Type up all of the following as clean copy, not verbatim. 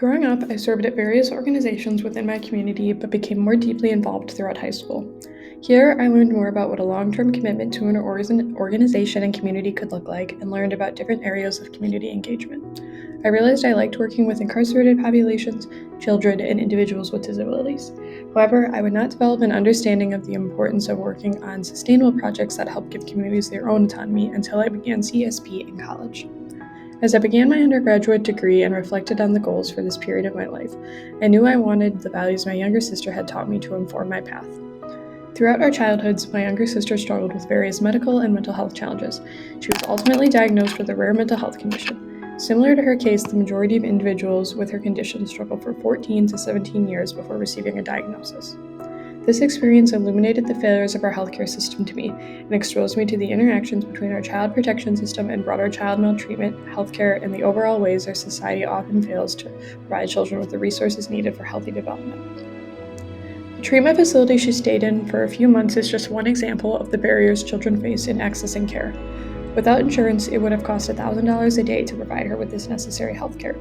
Growing up, I served at various organizations within my community but became more deeply involved throughout high school. Here, I learned more about what a long-term commitment to an organization and community could look like and learned about different areas of community engagement. I realized I liked working with incarcerated populations, children, and individuals with disabilities. However, I would not develop an understanding of the importance of working on sustainable projects that help give communities their own autonomy until I began CSP in college. As I began my undergraduate degree and reflected on the goals for this period of my life, I knew I wanted the values my younger sister had taught me to inform my path. Throughout our childhoods, my younger sister struggled with various medical and mental health challenges. She was ultimately diagnosed with a rare mental health condition. Similar to her case, the majority of individuals with her condition struggle for 14 to 17 years before receiving a diagnosis. This experience illuminated the failures of our healthcare system to me and exposed me to the interactions between our child protection system and broader child maltreatment, healthcare, and the overall ways our society often fails to provide children with the resources needed for healthy development. The treatment facility she stayed in for a few months is just one example of the barriers children face in accessing care. Without insurance, it would have cost $1,000 a day to provide her with this necessary health care.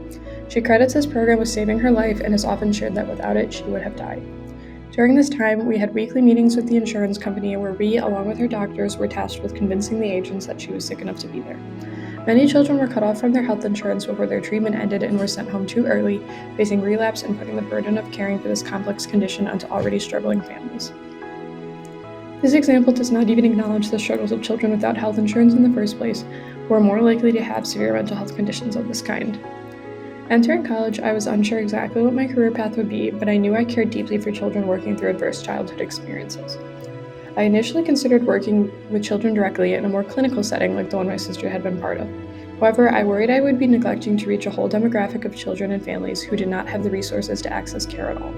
She credits this program with saving her life and has often shared that without it, she would have died. During this time, we had weekly meetings with the insurance company where we, along with her doctors, were tasked with convincing the agents that she was sick enough to be there. Many children were cut off from their health insurance before their treatment ended and were sent home too early, facing relapse and putting the burden of caring for this complex condition onto already struggling families. This example does not even acknowledge the struggles of children without health insurance in the first place, who are more likely to have severe mental health conditions of this kind. Entering college, I was unsure exactly what my career path would be, but I knew I cared deeply for children working through adverse childhood experiences. I initially considered working with children directly in a more clinical setting like the one my sister had been part of. However, I worried I would be neglecting to reach a whole demographic of children and families who did not have the resources to access care at all.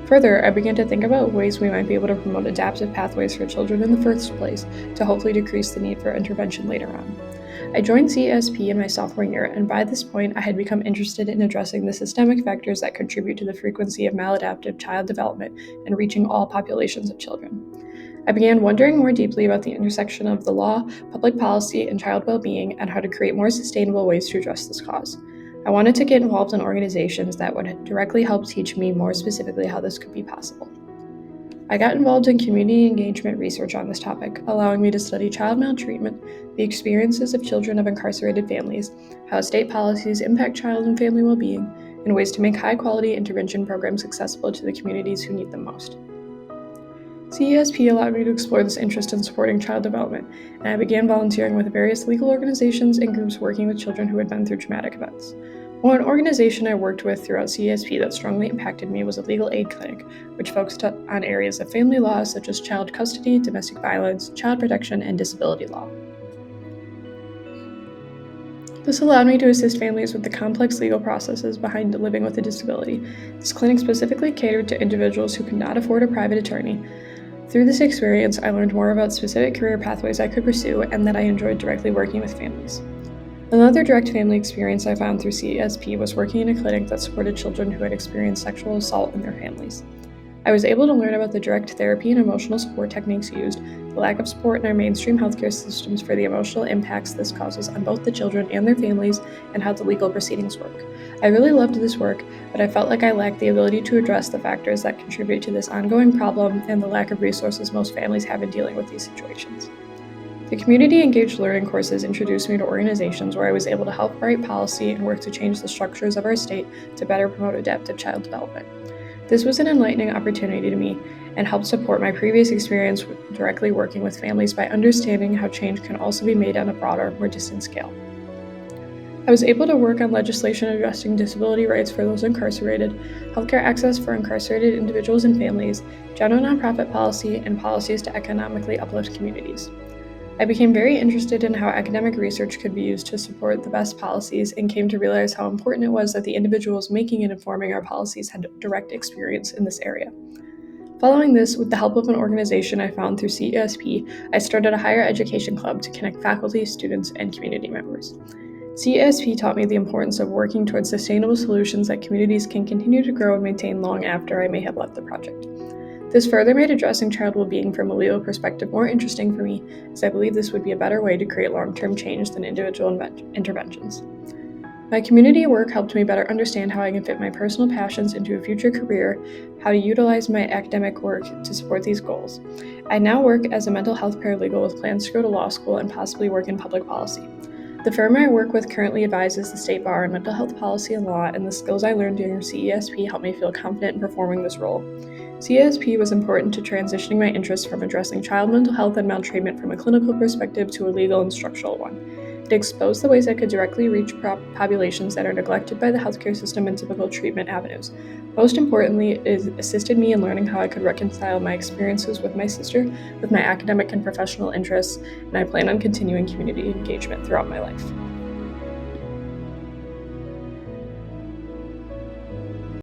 Further, I began to think about ways we might be able to promote adaptive pathways for children in the first place to hopefully decrease the need for intervention later on. I joined CSP in my sophomore year, and by this point, I had become interested in addressing the systemic factors that contribute to the frequency of maladaptive child development and reaching all populations of children. I began wondering more deeply about the intersection of the law, public policy, and child well-being, and how to create more sustainable ways to address this cause. I wanted to get involved in organizations that would directly help teach me more specifically how this could be possible. I got involved in community engagement research on this topic, allowing me to study child maltreatment, the experiences of children of incarcerated families, how state policies impact child and family well-being, and ways to make high-quality intervention programs accessible to the communities who need them most. CESP allowed me to explore this interest in supporting child development, and I began volunteering with various legal organizations and groups working with children who had been through traumatic events. One organization I worked with throughout CSP that strongly impacted me was a legal aid clinic, which focused on areas of family law such as child custody, domestic violence, child protection, and disability law. This allowed me to assist families with the complex legal processes behind living with a disability. This clinic specifically catered to individuals who could not afford a private attorney. Through this experience, I learned more about specific career pathways I could pursue and that I enjoyed directly working with families. Another direct family experience I found through CESP was working in a clinic that supported children who had experienced sexual assault in their families. I was able to learn about the direct therapy and emotional support techniques used, the lack of support in our mainstream healthcare systems for the emotional impacts this causes on both the children and their families, and how the legal proceedings work. I really loved this work, but I felt like I lacked the ability to address the factors that contribute to this ongoing problem and the lack of resources most families have in dealing with these situations. The community-engaged learning courses introduced me to organizations where I was able to help write policy and work to change the structures of our state to better promote adaptive child development. This was an enlightening opportunity to me and helped support my previous experience directly working with families by understanding how change can also be made on a broader, more distant scale. I was able to work on legislation addressing disability rights for those incarcerated, healthcare access for incarcerated individuals and families, general nonprofit policy, and policies to economically uplift communities. I became very interested in how academic research could be used to support the best policies and came to realize how important it was that the individuals making and informing our policies had direct experience in this area. Following this, with the help of an organization I found through CESP, I started a higher education club to connect faculty, students, and community members. CESP taught me the importance of working towards sustainable solutions that communities can continue to grow and maintain long after I may have left the project. This further made addressing child well-being from a legal perspective more interesting for me, as I believe this would be a better way to create long-term change than individual interventions. My community work helped me better understand how I can fit my personal passions into a future career, how to utilize my academic work to support these goals. I now work as a mental health paralegal with plans to go to law school and possibly work in public policy. The firm I work with currently advises the state bar on mental health policy and law, and the skills I learned during CESP helped me feel confident in performing this role. CESP was important to transitioning my interests from addressing child mental health and maltreatment from a clinical perspective to a legal and structural one. It exposed the ways I could directly reach populations that are neglected by the healthcare system and typical treatment avenues. Most importantly, it assisted me in learning how I could reconcile my experiences with my sister with my academic and professional interests, and I plan on continuing community engagement throughout my life.